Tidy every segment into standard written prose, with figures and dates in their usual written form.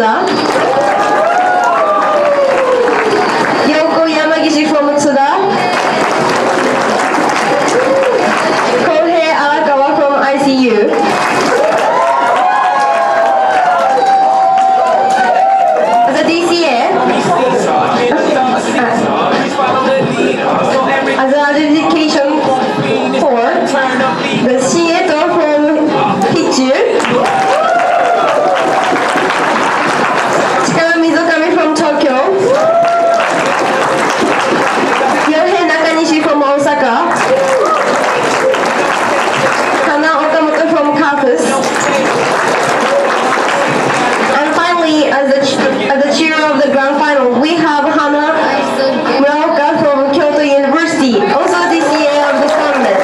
Utsuda. Yoko Yamagishi from Utsuda. Kohei Arakawa from AIU. As a DCA, as an education for the Shieto from Hichu, Chikara Mizukami from Tokyo, Yohei Nakanishi from Osaka, Hana Okamoto from campus, and finally, as the chair of the grand final, we have Hana Muraoka from Kyoto University, also DCA of the tournament.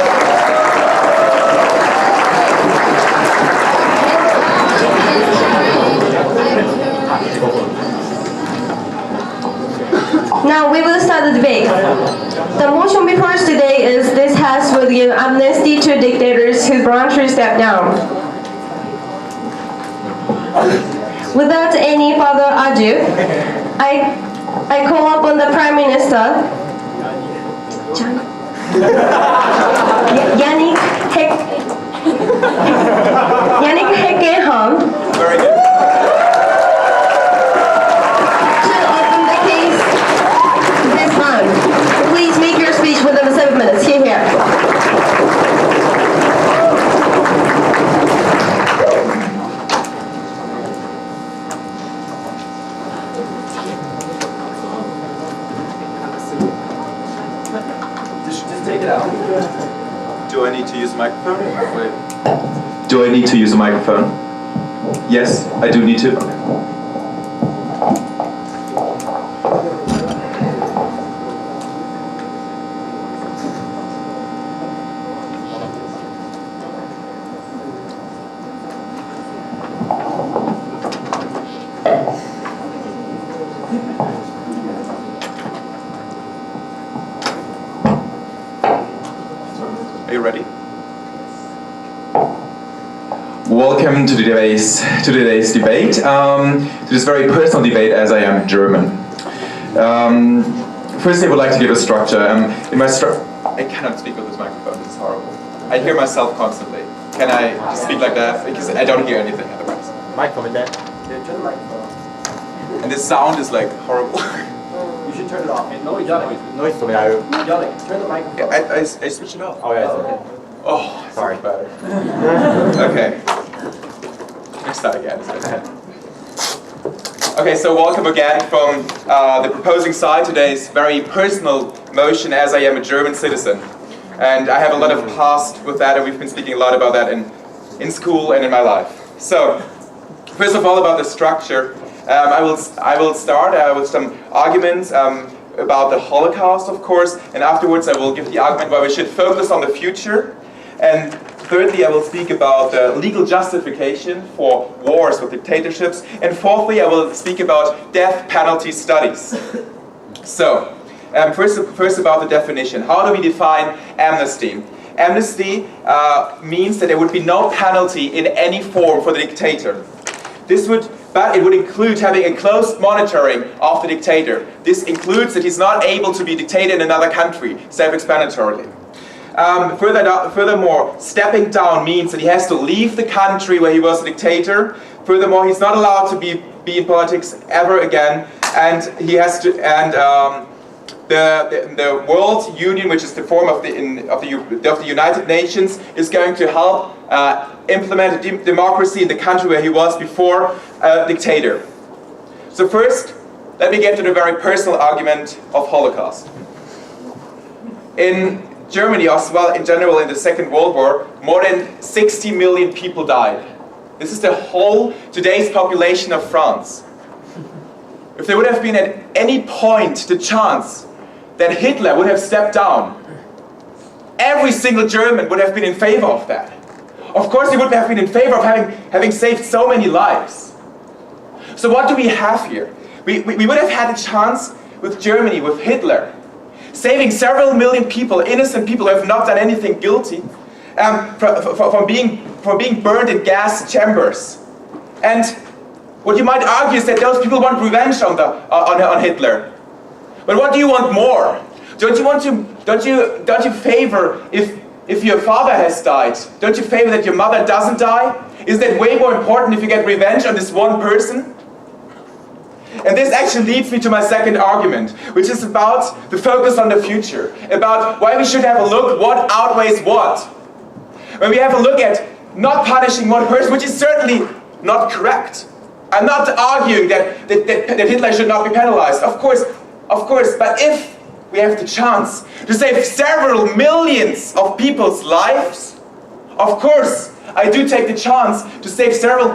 Now we will start the debate. The motion before us today is this House will give amnesty to dictators whose branches step down. Without any further ado, I call upon the Prime Minister, Yannick Heckenham. Very good. Please make your speech within 7 minutes. Here. Just take it out. Do I need to use a microphone? Wait. Do I need to use a microphone? Yes, I do need to. Are you ready? Welcome to today's debate, to this very personal debate as I am German. First I would like to give a structure. I cannot speak with this microphone, this is horrible. I hear myself constantly. Can I speak like that? Because I don't hear anything otherwise. Microphone there. Yeah, turn the microphone. And this sound is like horrible. You should turn it off. Noise止められる. Turn the microphone. I switched it off. Oh yeah, it's okay. Oh, Sorry. better. Okay. Let's start again. Okay, so welcome again from the proposing side. Today's very personal motion, as I am a German citizen. And I have a lot of past with that, and we've been speaking a lot about that in school and in my life. So, first of all, about the structure. I will start with some arguments about the Holocaust, of course, and afterwards I will give the argument why we should focus on the future. And thirdly, I will speak about the legal justification for wars with dictatorships. And fourthly, I will speak about death penalty studies. So, first about the definition. How do we define amnesty? Amnesty means that there would be no penalty in any form for the dictator. But it would include having a close monitoring of the dictator. This includes that he's not able to be dictator in another country, self-explanatorily. Furthermore, stepping down means that he has to leave the country where he was a dictator. Furthermore, he's not allowed to be in politics ever again, and he has to. And the World Union, which is the form of the United Nations, is going to help implement a democracy in the country where he was before a dictator. So first, let me get to the very personal argument of Holocaust. In Germany, as well in general in the Second World War, more than 60 million people died. This is the whole today's population of France. If there would have been at any point the chance that Hitler would have stepped down, every single German would have been in favor of that. Of course he would have been in favor of having saved so many lives. So what do we have here? We would have had a chance with Germany, with Hitler, saving several million people, innocent people who have not done anything guilty, from being burned in gas chambers. And what you might argue is that those people want revenge on Hitler. But what do you want more? Don't you favor if your father has died? Don't you favor that your mother doesn't die? Is that way more important if you get revenge on this one person? And this actually leads me to my second argument, which is about the focus on the future, about why we should have a look what outweighs what. When we have a look at not punishing one person, which is certainly not correct. I'm not arguing that Hitler should not be penalized, of course, but if we have the chance to save several millions of people's lives, of course, I do take the chance to save several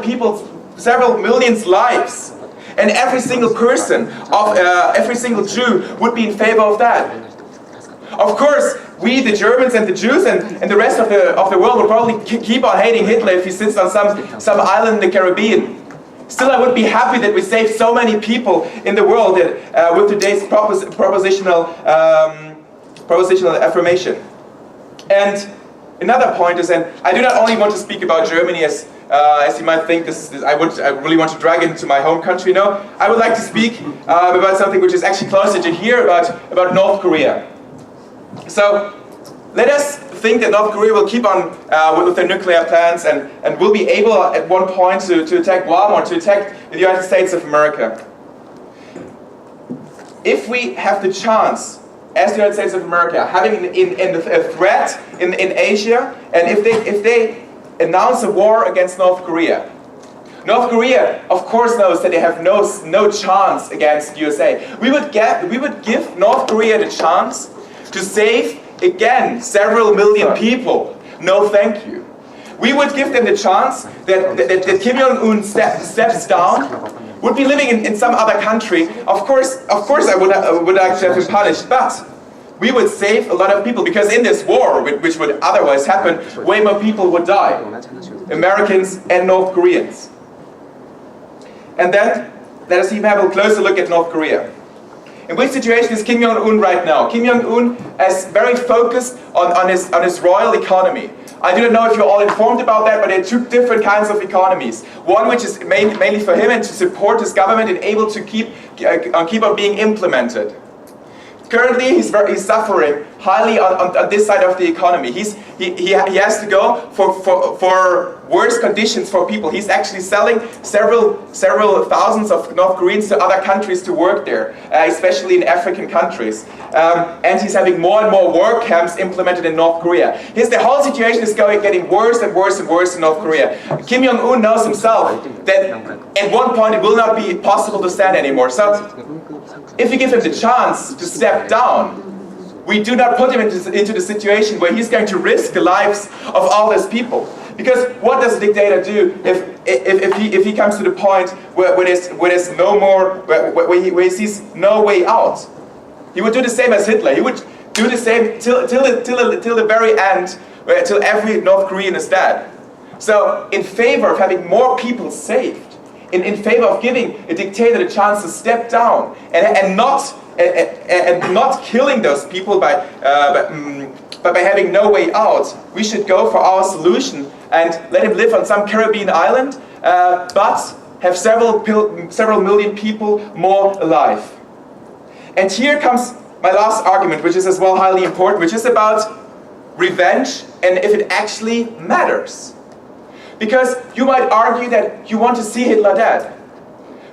millions' lives. And every single person, every single Jew would be in favor of that. Of course, we, the Germans and the Jews and the rest of the world will probably keep on hating Hitler if he sits on some island in the Caribbean. Still, I would be happy that we saved so many people in the world that, with today's propositional affirmation. And another point is, and I do not only want to speak about Germany as you might think, I really want to drag into my home country. No, I would like to speak about something which is actually closer to here, about North Korea. So, let us think that North Korea will keep on with their nuclear plans and will be able at one point to attack Guam or to attack the United States of America. If we have the chance, as the United States of America, having a threat in Asia, and if they announce a war against North Korea, North Korea, of course, knows that they have no chance against USA. We would give North Korea the chance to save, again, several million people. No thank you. We would give them the chance that Kim Jong-un steps down, would be living in some other country. Of course I would like to have him punished, but we would save a lot of people, because in this war, which would otherwise happen, way more people would die. Americans and North Koreans. And then, let us even have a closer look at North Korea. In which situation is Kim Jong-un right now? Kim Jong-un is very focused on his royal economy. I do not know if you're all informed about that, but there are two different kinds of economies. One which is mainly for him and to support his government and able to keep on being implemented. Currently, he's suffering highly on this side of the economy. He has to go for worse conditions for people. He's actually selling several thousands of North Koreans to other countries to work there, especially in African countries. And he's having more and more work camps implemented in North Korea. The whole situation is getting worse and worse and worse in North Korea. Kim Jong-un knows himself that at one point it will not be possible to stand anymore. So, if you give him the chance to step down, we do not put him into the situation where he's going to risk the lives of all those people. Because what does a dictator do if he comes to the point where there's no more, where he sees no way out? He would do the same as Hitler. He would do the same till the very end, till every North Korean is dead. So, in favor of having more people saved, in favor of giving a dictator the chance to step down and not killing those people by having no way out, we should go for our solution and let him live on some Caribbean island, but have several million people more alive. And here comes my last argument, which is as well highly important, which is about revenge and if it actually matters. Because you might argue that you want to see Hitler dead.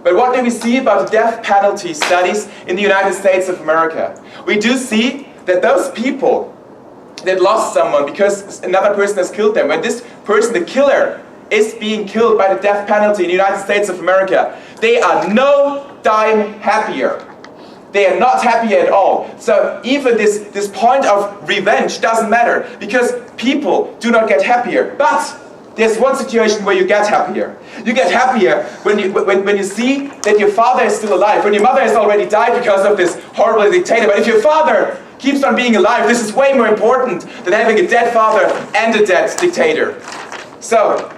But what do we see about the death penalty studies in the United States of America? We do see that those people that lost someone because another person has killed them, when this person, the killer, is being killed by the death penalty in the United States of America, they are no dime happier. They are not happy at all. So even this point of revenge doesn't matter, because people do not get happier. But there's one situation where you get happier. You get happier when you see that your father is still alive, when your mother has already died because of this horrible dictator. But if your father keeps on being alive, this is way more important than having a dead father and a dead dictator. So,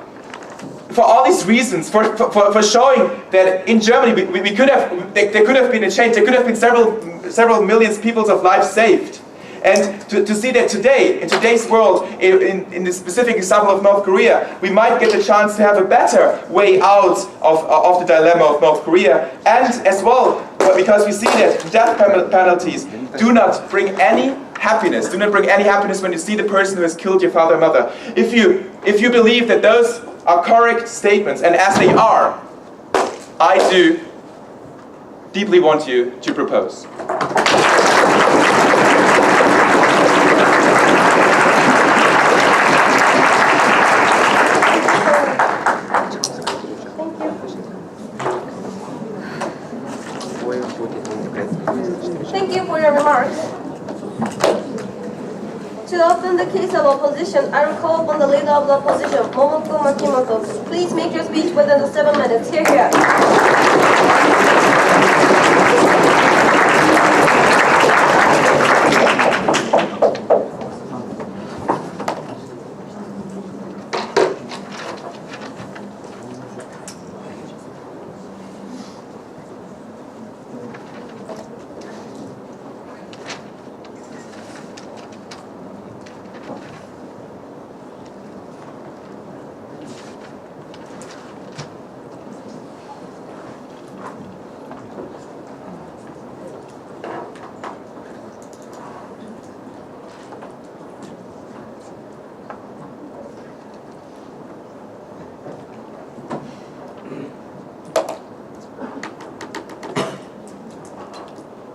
for all these reasons, for showing that in Germany there could have been a change, there could have been several millions people's of lives saved. And to see that today, in today's world, in the specific example of North Korea, we might get the chance to have a better way out of the dilemma of North Korea. And as well, because we see that death penalties do not bring any happiness. Do not bring any happiness when you see the person who has killed your father or mother. If you believe that those are correct statements, and as they are, I do deeply want you to propose. Thank you for your remarks. To open the case of opposition, I will call upon the leader of the opposition, Momoko Makimoto. Please make your speech within the 7 minutes. Here.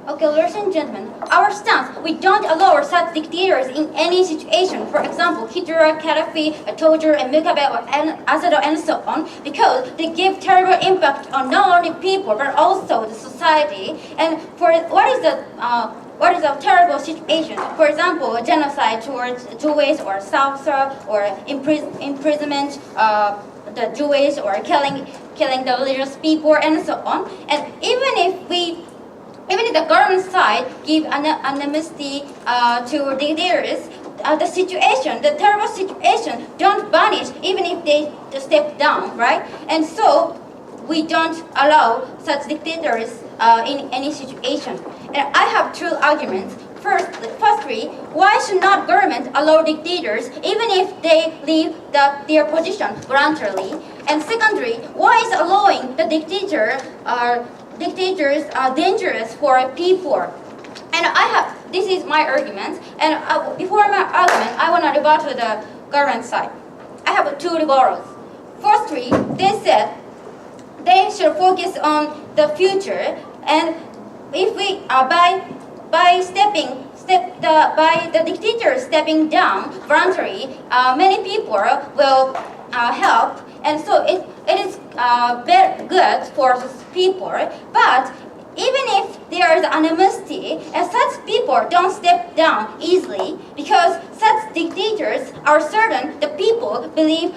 Okay, ladies and gentlemen, our stance, we don't allow such dictators in any situation. For example, Hitler, Gaddafi, torture, and Mugabe, or Assad, and so on, because they give terrible impact on not only people but also the society. And for what is a terrible situation? For example, genocide towards Jews or South or imprisonment the Jews or killing the religious people and so on. And even if the government side give an amnesty to dictators, the terrible situation don't vanish even if they step down, right? And so we don't allow such dictators in any situation. And I have two arguments. Firstly, why should not government allow dictators even if they leave their position voluntarily? And secondly, why is allowing the dictators are dangerous for people? And this is my argument. And before my argument, I want to rebut to the government side. I have two rebuttals. Firstly, they said they should focus on the future, and if we by the dictator stepping down voluntarily, many people will help, and so it is very good for people. But even if there is an amnesty, and such people don't step down easily, because such dictators are certain the people believe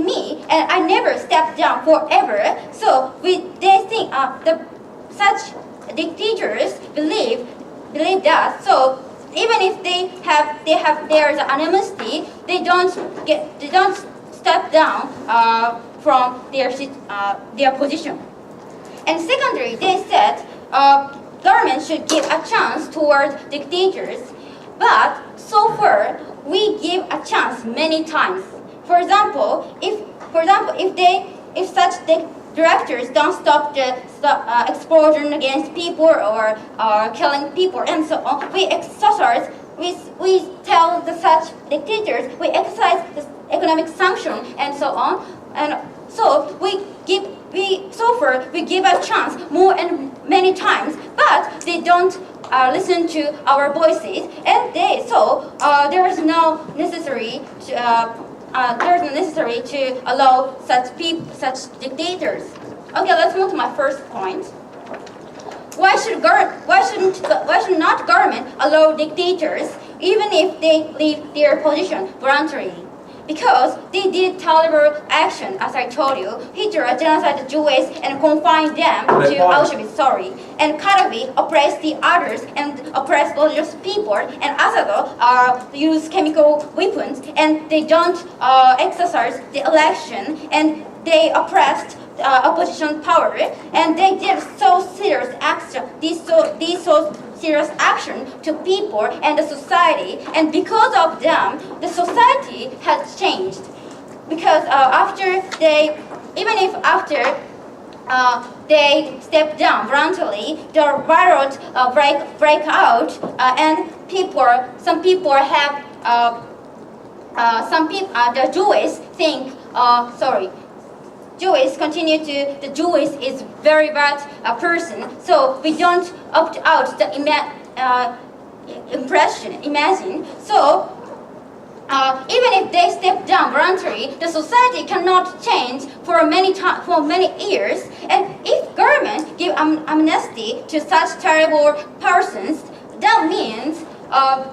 me, and I never step down forever. So they think such dictators believe that. So even if there is an amnesty, they don't step down from their position. And secondly, they said government should give a chance towards dictators, but so far we give a chance many times. For example, if such directors don't stop the explosion against people or killing people and so on, we tell the such dictators we exercise the economic sanction and so on, and so we give a chance more and many times, but they don't listen to our voices, and there is no necessary to allow such dictators. Okay, let's move to my first point. Why should not government allow dictators even if they leave their position voluntarily? Because they did terrible action, as I told you. Hitler genocided Jews and confined them to Auschwitz, and Gaddafi oppressed the others and oppressed religious people, and Assad used chemical weapons, and they don't exercise the election, and they oppressed opposition power, and they did so serious action, serious action to people and the society, and because of them, the society has changed. Because even if after they step down voluntarily, the virus break out, and some people have the Jewish think Jewish continue to the Jewish is very bad person, so we don't opt out the imagine. So even if they step down voluntarily, the society cannot change for many years. And if government give amnesty to such terrible persons, that means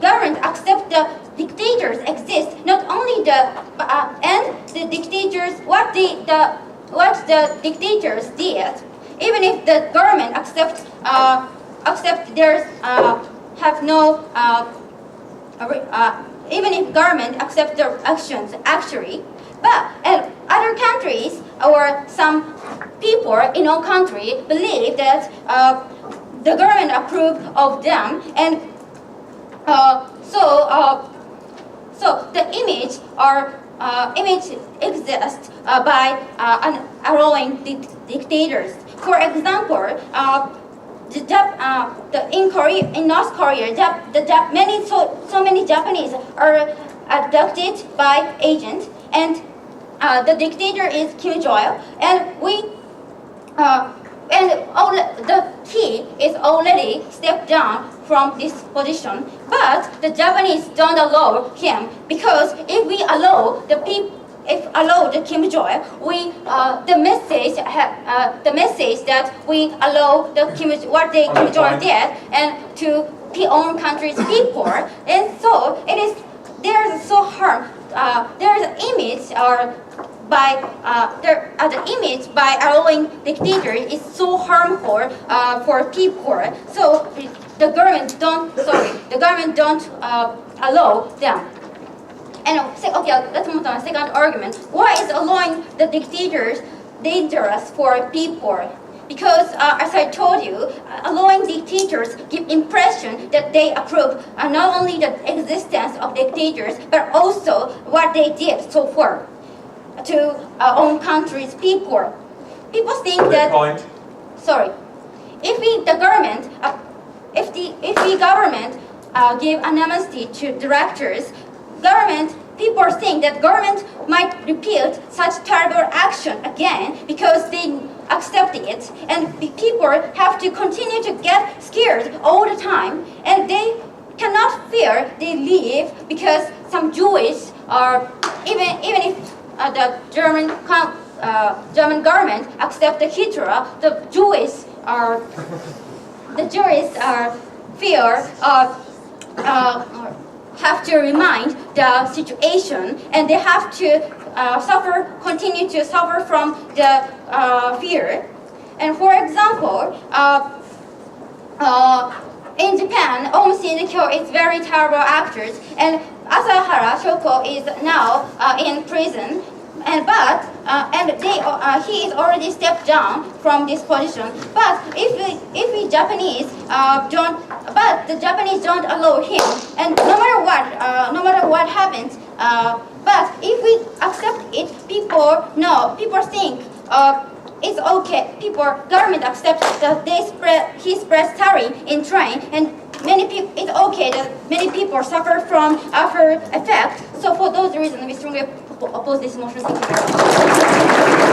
government accept the dictators exist. Not only and the dictators what the dictators did. Even if the government accept there's have no. Even if government accept their actions actually, but other countries or some people in our country believe that the government approve of them, and so the image exists by allowing dictators. For example, in North Korea, so many Japanese are abducted by agents, and the dictator is Kim Jong-il, and he is already stepped down from this position. But the Japanese don't allow him, because if we allow the Kim Jong-il, the message that we allow Kim Jong-il did and to own country's people, and so there's so harm. There's an image the image by allowing dictator is so harmful for people. So the government don't allow them. And let's move on to the second argument. Why is allowing the dictators dangerous for people? Because, as I told you, allowing dictators give impression that they approve not only the existence of dictators, but also what they did so far to own country's people. People think that. Point. Sorry, if the government give amnesty to directors, people think that government might repeat such terrible action again because they accept it, and people have to continue to get scared all the time, and they cannot fear they leave, because some Jewish are even if the German government accept the Hitler, the Jewish fear have to remind the situation, and they have to continue to suffer from the fear. And for example, in Japan, Momiji is very terrible actors, and Asahara Shoko is now in prison, he is already stepped down from this position. But if we Japanese the Japanese don't allow him, and no matter what happens, but if we accept it, people think it's okay. Government accepts that he spreads terror in train, and it's okay that many people suffer from after effect. So for those reasons, we strongly oppose this motion. Thank you very much.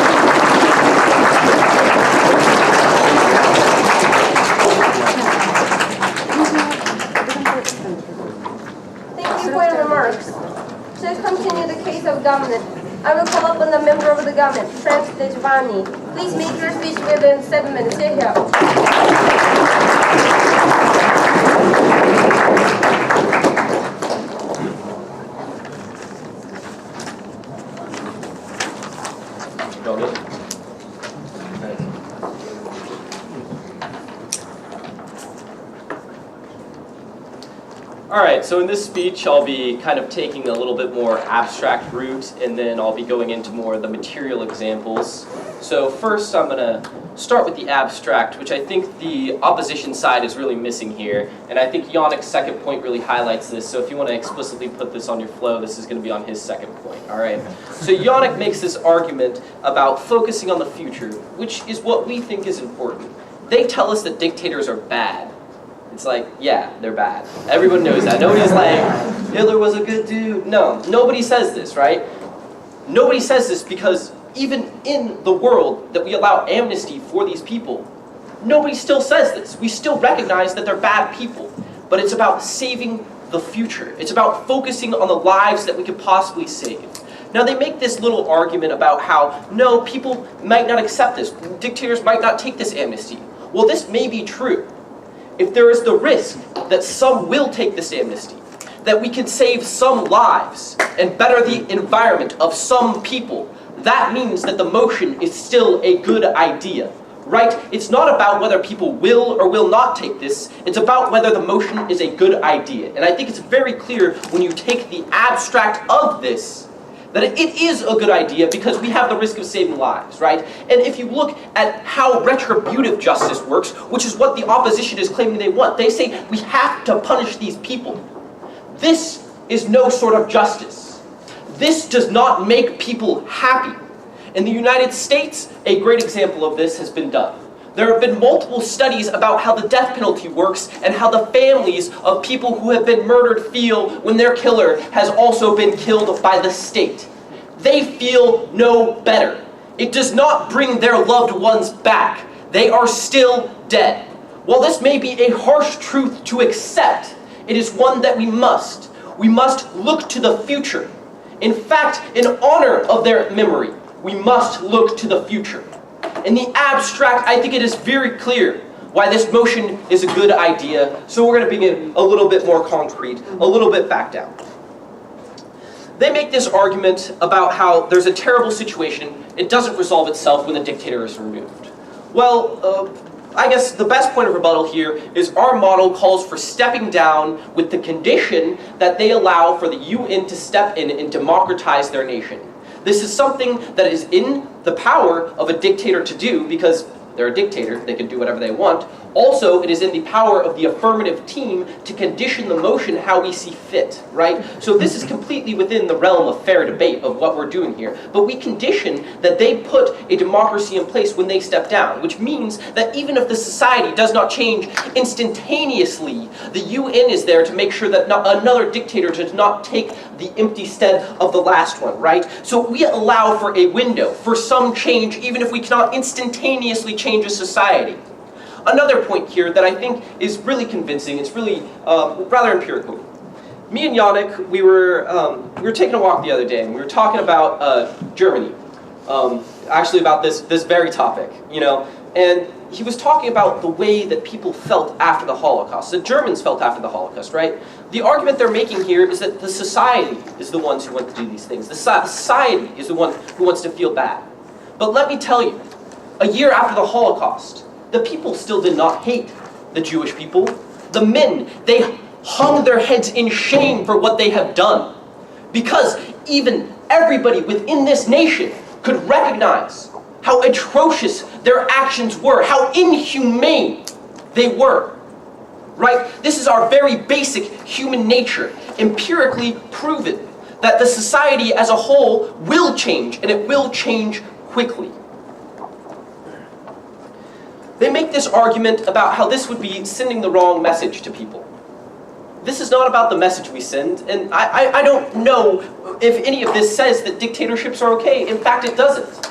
Thank you for your remarks. To continue the case of government, I will call upon the member of the government, Frank De Giovanni. Please make your speech within 7 minutes. Stay here. All right, so in this speech, I'll be kind of taking a little bit more abstract route, and then I'll be going into more of the material examples. So first, I'm going to start with the abstract, which I think the opposition side is really missing here. And I think Yannick's second point really highlights this. So if you want to explicitly put this on your flow, this is going to be on his second point. All right. So Yannick makes this argument about focusing on the future, which is what we think is important. They tell us that dictators are bad. It's like, yeah, they're bad. Everyone knows that. Nobody's like, Hitler was a good dude. No, nobody says this, right? Nobody says this because even in the world that we allow amnesty for these people, nobody still says this. We still recognize that they're bad people. But it's about saving the future. It's about focusing on the lives that we could possibly save. Now they make this little argument about how, no, people might not accept this. Dictators might not take this amnesty. Well, this may be true. If there is the risk that some will take this amnesty, that we can save some lives and better the environment of some people, that means that the motion is still a good idea, right? It's not about whether people will or will not take this. It's about whether the motion is a good idea. And I think it's very clear when you take the abstract of this that it is a good idea because we have the risk of saving lives, right? And if you look at how retributive justice works, which is what the opposition is claiming they want, they say we have to punish these people. This is no sort of justice. This does not make people happy. In the United States, a great example of this has been done. There have been multiple studies about how the death penalty works and how the families of people who have been murdered feel when their killer has also been killed by the state. They feel no better. It does not bring their loved ones back. They are still dead. While this may be a harsh truth to accept, it is one that we must. We must look to the future. In fact, in honor of their memory, we must look to the future. In the abstract, I think it is very clear why this motion is a good idea, so we're going to begin a little bit more concrete, a little bit back down. They make this argument about how there's a terrible situation, it doesn't resolve itself when the dictator is removed. Well, I guess the best point of rebuttal here is our model calls for stepping down with the condition that they allow for the UN to step in and democratize their nation. This is something that is in the power of a dictator to do because they're a dictator, they can do whatever they want. Also, it is in the power of the affirmative team to condition the motion how we see fit, right? So this is completely within the realm of fair debate of what we're doing here. But we condition that they put a democracy in place when they step down, which means that even if the society does not change instantaneously, the UN is there to make sure that another dictator does not take the empty stead of the last one, right? So we allow for a window, for some change, even if we cannot instantaneously change a society. Another point here that I think is really convincing, it's really rather empirical. Me and Yannick, we were taking a walk the other day, and we were talking about Germany, actually about this very topic, you know, and he was talking about the way that people felt after the Holocaust, the Germans felt after the Holocaust, right? The argument they're making here is that the society is the ones who want to do these things. The society is the one who wants to feel bad. But let me tell you, a year after the Holocaust, the people still did not hate the Jewish people. The men, they hung their heads in shame for what they have done. Because even everybody within this nation could recognize how atrocious their actions were, how inhumane they were. Right? This is our very basic human nature, empirically proven, that the society as a whole will change, and it will change quickly. They make this argument about how this would be sending the wrong message to people. This is not about the message we send, and I don't know if any of this says that dictatorships are okay. In fact, it doesn't.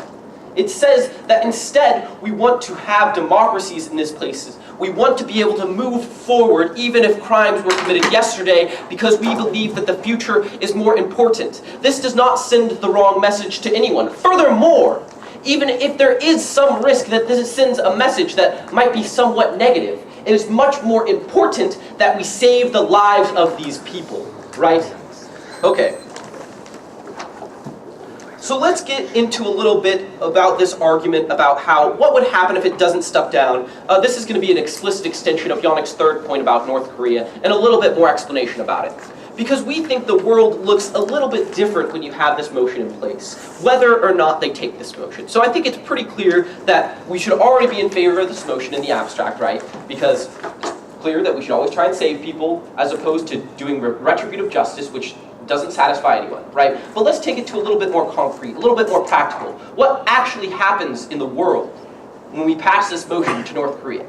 It says that instead we want to have democracies in these places. We want to be able to move forward even if crimes were committed yesterday because we believe that the future is more important. This does not send the wrong message to anyone. Furthermore, even if there is some risk that this sends a message that might be somewhat negative, it is much more important that we save the lives of these people, right? Okay. So let's get into a little bit about this argument about what would happen if it doesn't step down. This is going to be an explicit extension of Yannick's third point about North Korea, and a little bit more explanation about it. Because we think the world looks a little bit different when you have this motion in place, whether or not they take this motion. So I think it's pretty clear that we should already be in favor of this motion in the abstract, right? Because it's clear that we should always try and save people, as opposed to doing retributive justice, which doesn't satisfy anyone, right? But let's take it to a little bit more concrete, a little bit more practical. What actually happens in the world when we pass this motion to North Korea?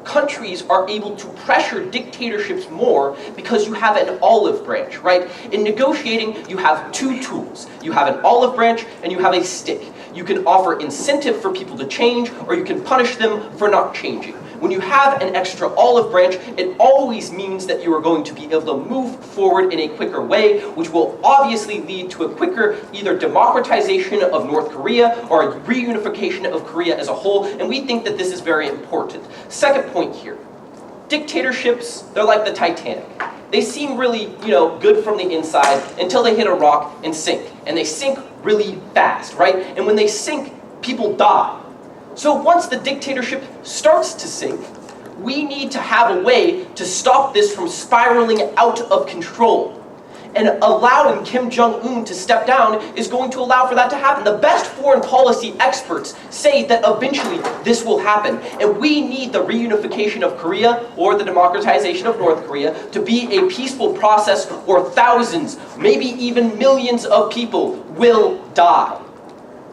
Countries are able to pressure dictatorships more because you have an olive branch, right? In negotiating, you have two tools. You have an olive branch and you have a stick. You can offer incentive for people to change, or you can punish them for not changing. When you have an extra olive branch, it always means that you are going to be able to move forward in a quicker way, which will obviously lead to a quicker either democratization of North Korea or a reunification of Korea as a whole, and we think that this is very important. Second point here. Dictatorships, they're like the Titanic. They seem really, good from the inside until they hit a rock and sink. And they sink really fast, right? And when they sink, people die. So once the dictatorship starts to sink, we need to have a way to stop this from spiraling out of control. And allowing Kim Jong-un to step down is going to allow for that to happen. The best foreign policy experts say that eventually this will happen. And we need the reunification of Korea, or the democratization of North Korea, to be a peaceful process, or thousands, maybe even millions of people will die.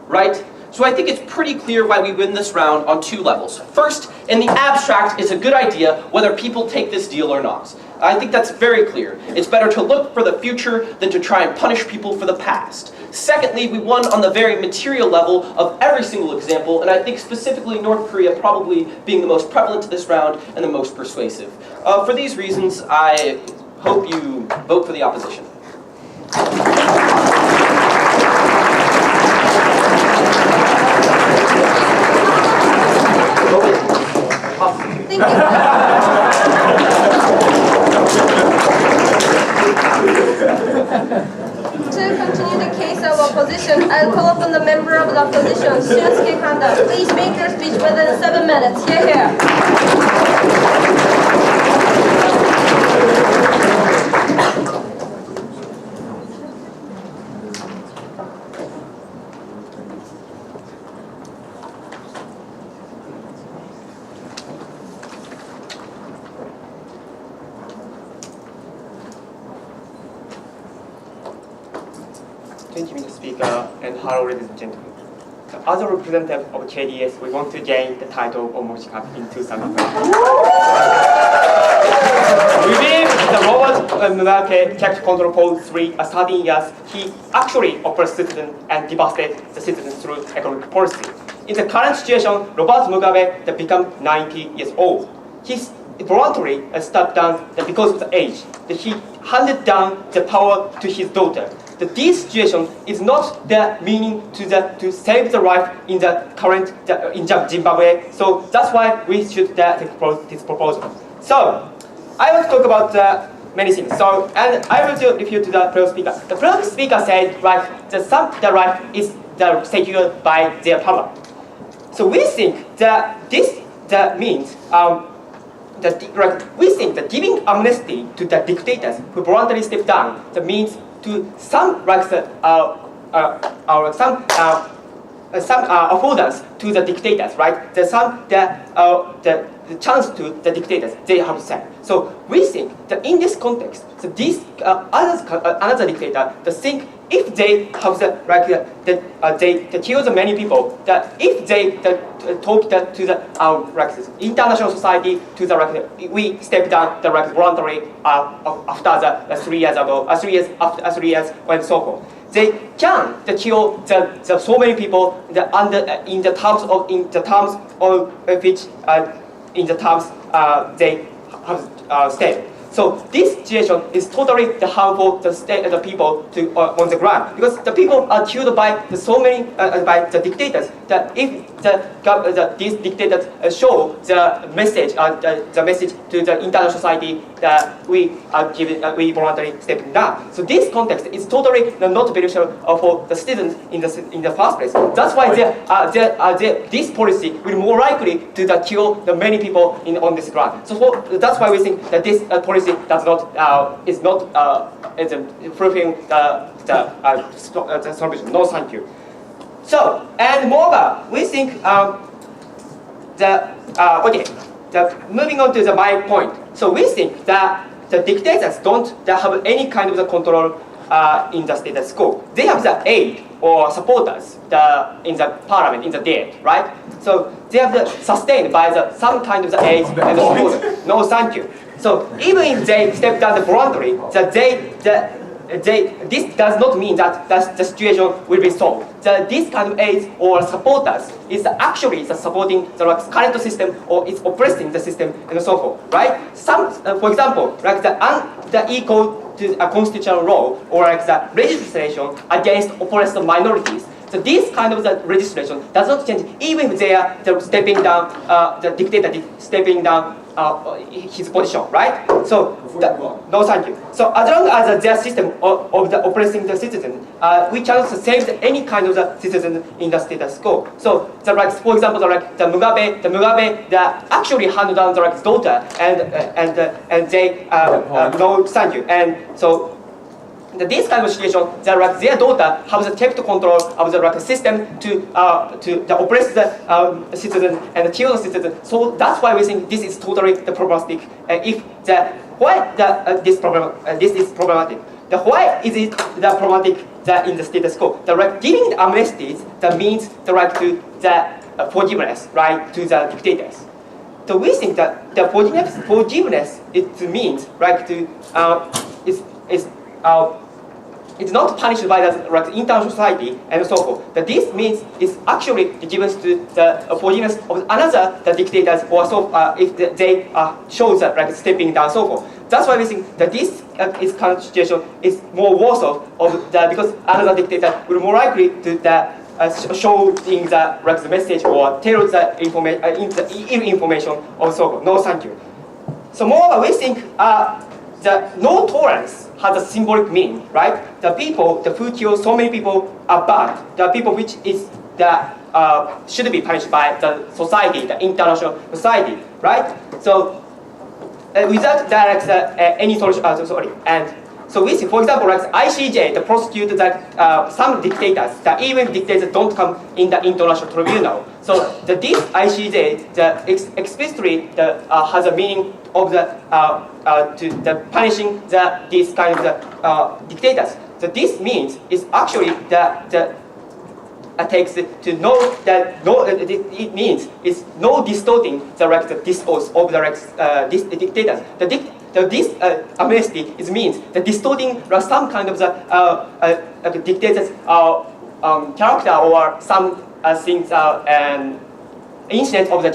Right? So I think it's pretty clear why we win this round on two levels. First, in the abstract, it's a good idea whether people take this deal or not. I think that's very clear. It's better to look for the future than to try and punish people for the past. Secondly, we won on the very material level of every single example, and I think specifically North Korea probably being the most prevalent to this round and the most persuasive. For these reasons, I hope you vote for the opposition. Thank you. To continue the case of opposition, I'll call upon the member of the opposition, Shunsuke Kanda. Please make your speech within 7 minutes. Hear, hear. Thank you, Mr. Speaker, and hello, ladies and gentlemen. As a representative of KDS, we want to gain the title of Momiji Cup in 2005. We believe the Robert Mugabe kept control for 13 years. He actually oppressed citizens and devastated the citizens through economic policy. In the current situation, Robert Mugabe has become 90 years old. He voluntarily stepped down because of the age. He handed down the power to his daughter. This situation is not the meaning to save the life in the current in Zimbabwe. So that's why we should take this proposal. So I want to talk about many things. So and I will refer to the previous speaker. The previous speaker said the right is secured by their power. So we think that means we think that giving amnesty to the dictators who voluntarily step down, that means to some affordance to the dictators, right? The chance to the dictators, they have said. So we think that in this context, so this another dictator, think if they have they kill the many people, that if they talk to the international society, to the we step down the voluntarily after the 3 years ago, 3 years after 3 years and so forth. They can kill the so many people in the terms of which they have stayed. So this situation is totally harmful to the people on the ground, because the people are killed by so many by the dictators. That if these dictators show the message to the international society that we are we voluntarily stepping down. So this context is totally not beneficial for the citizens in the first place. That's why this policy will more likely to kill the many people on this ground. So that's why we think that this policy is not fulfilling the solution. No, thank you. So, and moreover, we think moving on to my point. So we think that the dictators don't have any kind of the control in the status quo. They have the aid or supporters in the parliament, in the Diet, right? So they have sustained by some kind of the aid and the support. No, thank you. So even if they step down voluntarily, this does not mean that the situation will be solved. This kind of aids or supporters is actually supporting the current system, or it's oppressing the system and so forth, right? For example, like the equal to a constitutional law or like the legislation against oppressed minorities. So this kind of the legislation does not change even if they are stepping down, the dictator stepping down his position, right? So, no thank you. So as long as their system of the oppressing the citizen, we cannot save any kind of the citizen in the status quo. So, for example, the Mugabe, actually handed down his daughter, and they no thank you, and so. This kind of situation, their daughter has kept control of the system to oppress the citizen and kill the citizen. So that's why we think this is totally problematic. This is problematic. Why is it problematic in the status quo? Giving the amnesties that means the right to the forgiveness, right, to the dictators. So we think that the forgiveness it means right to it's not punished by the international society and so forth. That this means it's actually given to the forgiveness of another dictators, or so if they show that stepping down so forth. That's why we think that this current situation is more worse because another dictator will more likely to showing the message or tell the information or so forth. No, thank you. So moreover, we think the no tolerance has a symbolic meaning, right? The people, who kill so many people are bad. The people which is should be punished by the society, the international society, right? So without direct any solution, and so we see, for example, like ICJ, the prosecute some dictators, even dictators don't come in the international tribunal. So this ICJ, explicitly has a meaning of the punishing these kind of dictators. So this means is actually takes to know that it means is no distorting the discourse of these dictators. This amnesty means the distorting some kind of the dictators character or some things and incident of the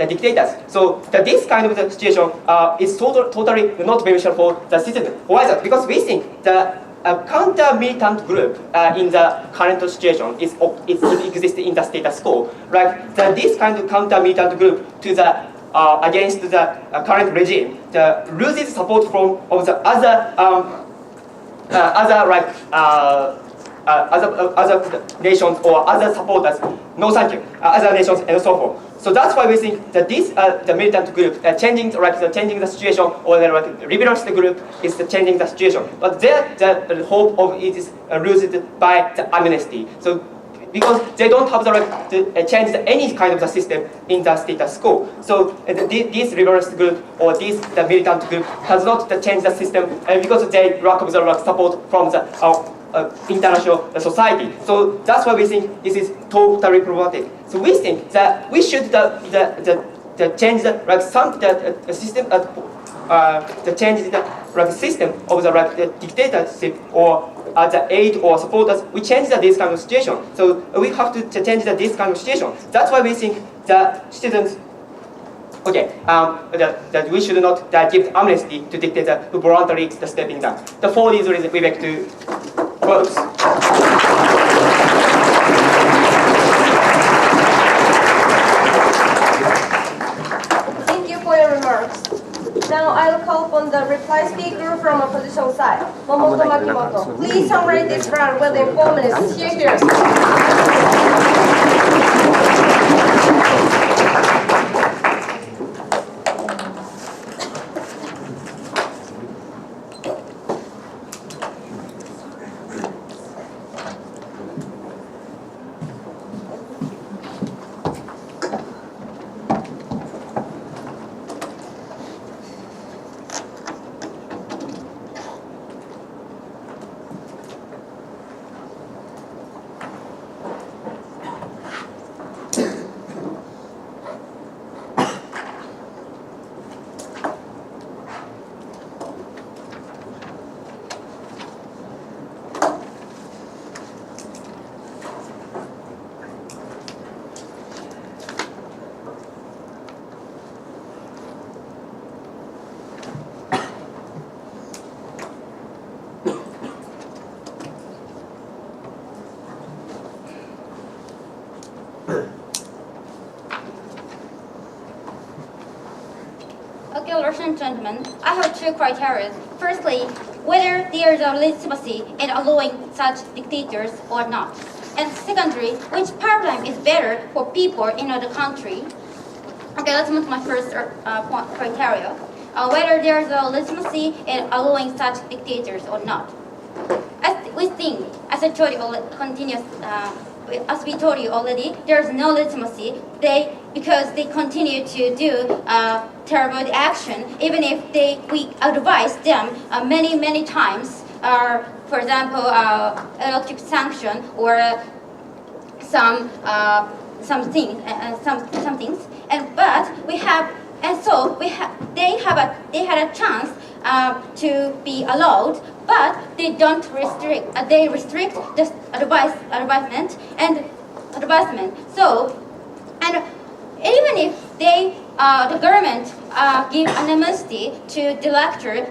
dictators. So this kind of the situation is totally not beneficial for the citizen. Why is that? Because we think the counter-militant group in the current situation exists in the status quo. Like this kind of counter-militant group to the against the current regime, loses support from of the other nations or other supporters. No, thank you. Other nations and so forth. So that's why we think that this the militant group changing the situation, or the liberalist group is changing the situation. But the hope of it is lost by the amnesty. So because they don't have the right to change any kind of the system in the status quo. So this liberalist group or the militant group has not changed the system because they lack of the support from the international society. So that's why we think this is totally problematic. So we think that we should change the system to change the system of the dictatorship or the aid or supporters. We change this kind of situation. So we have to change this kind of situation. That's why we think the citizens Okay, that we should not give amnesty to dictators who voluntarily stepping down. For these reasons, we beg to vote. Thank you for your remarks. Now I'll call upon the reply speaker from opposition side, Momoto Makimoto. Please summarize this round within 4 minutes. Here. Okay, ladies and gentlemen, I have two criteria. Firstly, whether there is a legitimacy in allowing such dictators or not. And secondly, which paradigm is better for people in other country. Okay, let's move to my first criteria. Whether there is a legitimacy in allowing such dictators or not. As we think, as I told you as we told you already, there is no legitimacy. Because they continue to do terrible action, even if we advise them many times. For example, electric sanction or some things. They had a chance to be allowed, but they don't restrict. They restrict the advisement. So, and even if the government give amnesty to the elector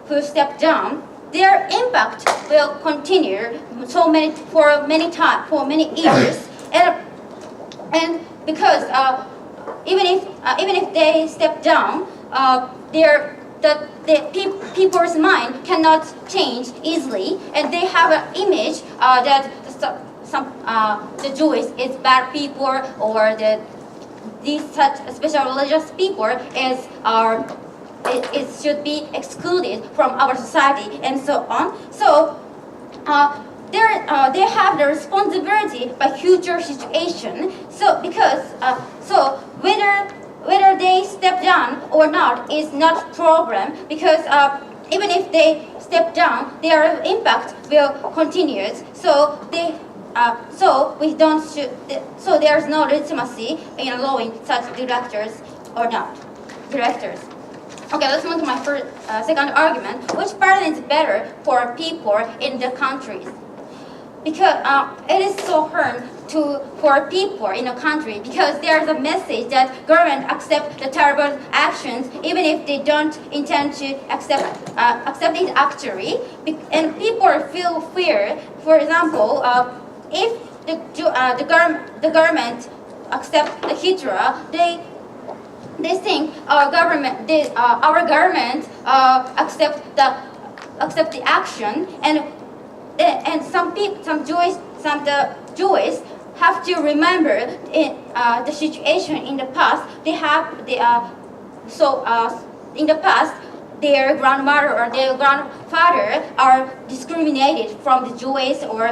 who stepped down, their impact will continue for many years, and because even if they step down, people's mind cannot change easily, and they have an image that the Jewish is bad people, or these such special religious people it should be excluded from our society, and so on. So they have the responsibility by future situation. So whether they step down or not is not problem, because even if they step down, their impact will continue. So there's no legitimacy in allowing such directors or not. Okay, let's move to my second argument. Which paradigm is better for people in the countries? Because it is so hard for people in a country, because there's a message that government accept the terrible actions even if they don't intend to accept it actually, and people feel fear. For example, if the government accept the Hitler, they think our government accept the action, and some Jewish have to remember the situation in the past. In the past, their grandmother or their grandfather are discriminated from the Jewish, or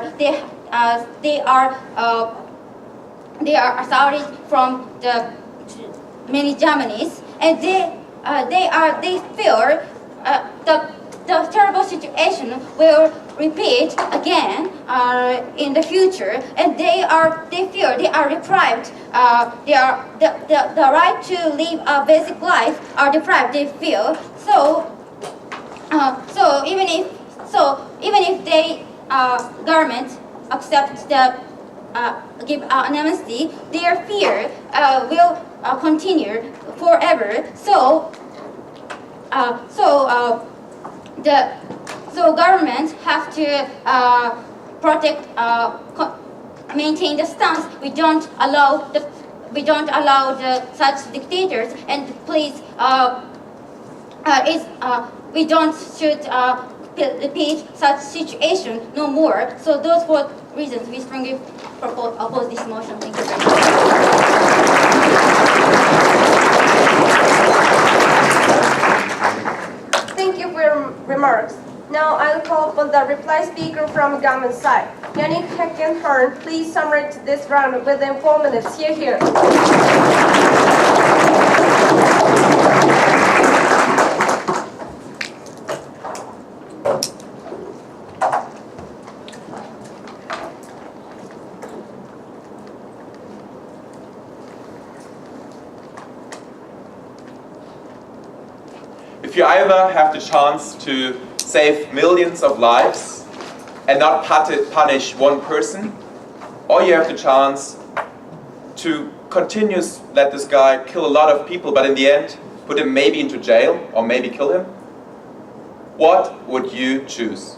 they are assaulted from the many Germans, and they fear the terrible situation will repeat again in the future, and they feel they are deprived. The right to live a basic life are deprived. They feel so. Even if the government accepts the give an amnesty, their fear will continue forever. So government have to protect, maintain the stance. We don't allow the such dictators, and please we don't should repeat such situation no more. So those 4 reasons we strongly oppose this motion. Thank you very much. Thank you for your remarks. Now I'll call upon the reply speaker from government side. Yannick Heckenhorn, please summarize this round within 4 minutes. Here. If you either have the chance to save millions of lives and not punish one person, or you have the chance to continuously let this guy kill a lot of people, but in the end put him maybe into jail or maybe kill him, what would you choose?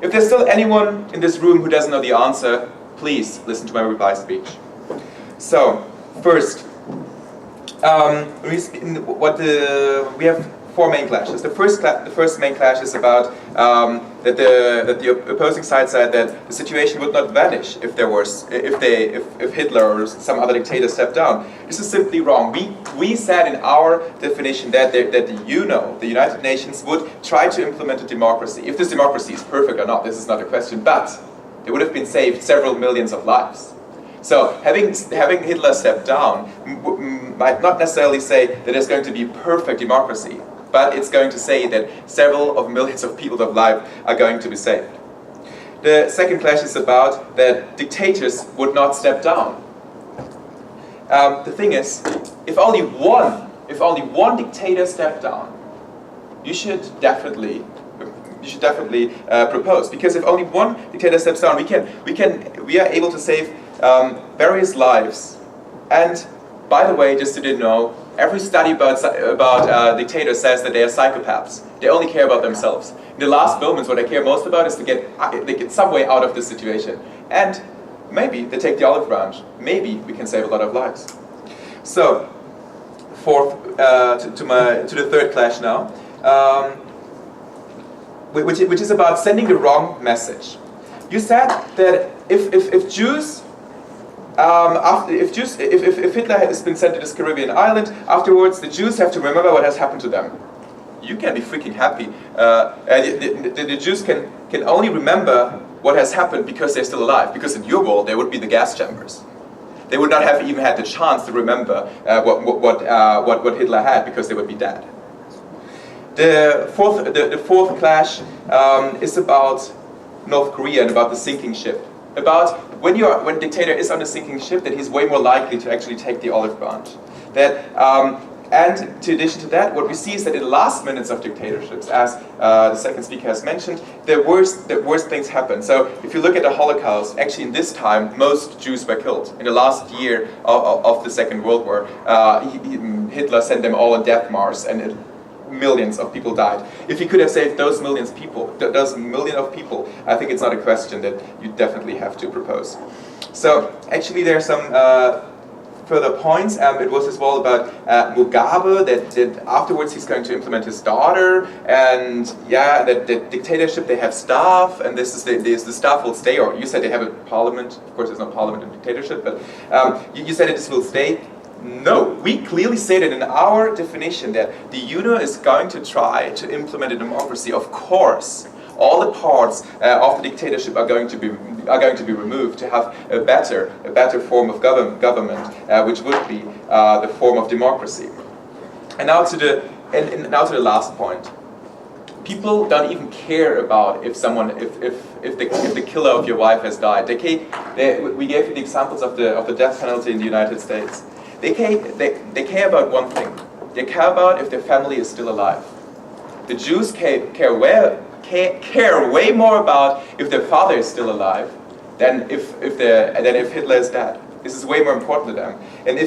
If there's still anyone in this room who doesn't know the answer, please listen to my reply speech. So, first, we have 4 main clashes. The first main clash is about that the opposing side said that the situation would not vanish if Hitler or some other dictator stepped down. This is simply wrong. We said in our definition that the United Nations would try to implement a democracy. If this democracy is perfect or not, this is not a question, but there would have been saved several millions of lives. So having Hitler step down might not necessarily say that there's going to be perfect democracy, but it's going to say that several of millions of people's lives are going to be saved. The second clash is about that dictators would not step down. The thing is, if only one dictator stepped down, you should definitely propose, because if only one dictator steps down, we are able to save various lives. And by the way, just so you know, every study about dictators says that they are psychopaths. They only care about themselves. In the last moments, what they care most about is to get some way out of this situation. And maybe they take the olive branch. Maybe we can save a lot of lives. So, to the third clash now, which is about sending the wrong message. You said that if Hitler has been sent to this Caribbean island, afterwards the Jews have to remember what has happened to them. You can be freaking happy. The Jews can only remember what has happened because they're still alive. Because in your world, they would be the gas chambers. They would not have even had the chance to remember what Hitler had, because they would be dead. The fourth clash is about North Korea and about the sinking ship. About when a dictator is on a sinking ship, that he's way more likely to actually take the olive branch. And in addition to that, what we see is that in the last minutes of dictatorships, as the second speaker has mentioned, the worst things happen. So if you look at the Holocaust, actually in this time, most Jews were killed. In the last year of the Second World War, Hitler sent them all on death march, and millions of people died. If he could have saved those million of people, I think it's not a question that you definitely have to propose. So actually there are some further points. It was as well about Mugabe, that afterwards he's going to implement his daughter, and yeah, that the dictatorship, they have staff, and the staff will stay, or you said they have a parliament. Of course there's no parliament in dictatorship, but you said that this will stay. No, we clearly stated in our definition that the UNO is going to try to implement a democracy. Of course, all the parts of the dictatorship are going to be removed to have a better form of government, which would be the form of democracy. And now to the last point. People don't even care about if the killer of your wife has died. We gave you the examples of the death penalty in the United States. They care about one thing. They care about if their family is still alive. The Jews care way more about if their father is still alive than if Hitler is dead. This is way more important to them. And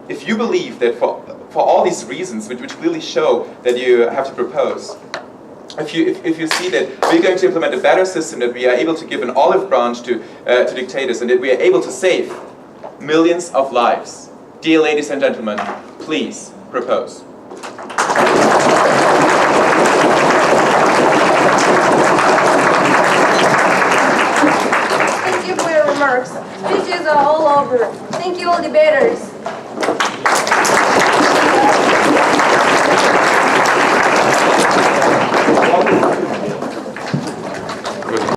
if you believe that for all these reasons, which clearly show that you have to propose, if you see that we're going to implement a better system, that we are able to give an olive branch to dictators, and that we are able to save millions of lives, dear ladies and gentlemen, please propose. Thank you for your remarks. Speeches are all over. Thank you all debaters.